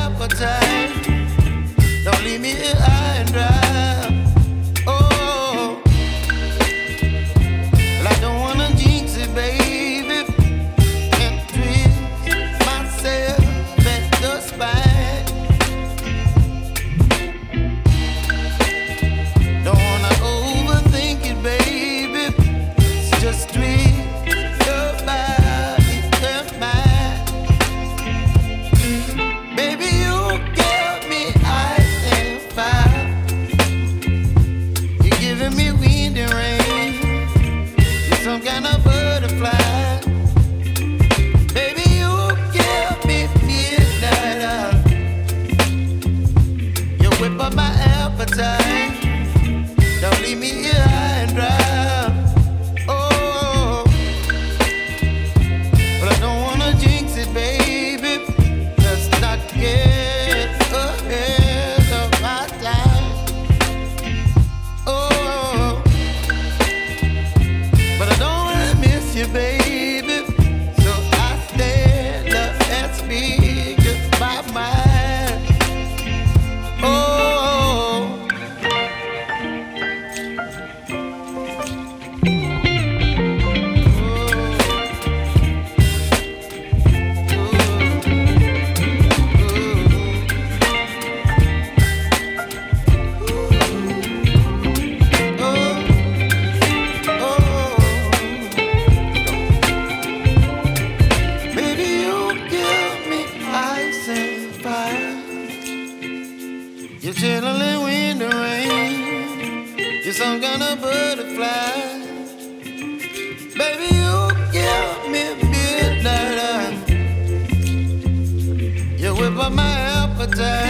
appetite. Don't leave me here high and dry. Oh, well, I don't wanna jinx it, baby, and twist myself at the spine. Don't wanna overthink it, baby. It's just twist your body and mine. Baby, you give me ice and fire. You're giving me wind and rain. You're some kind of butterfly. Baby, you give me midnight. You whip up my appetite. Don't leave me here high and dry. Oh, but I don't wanna jinx it, baby. Let's not get ahead of my time. Oh, but I don't wanna miss you, baby. So I stand up and speak just my mind. Oh. Baby, you give me ice and fire. You're chilling wind and rain. You're some kind of butterfly. Baby, you give me midnight. You whip up my appetite.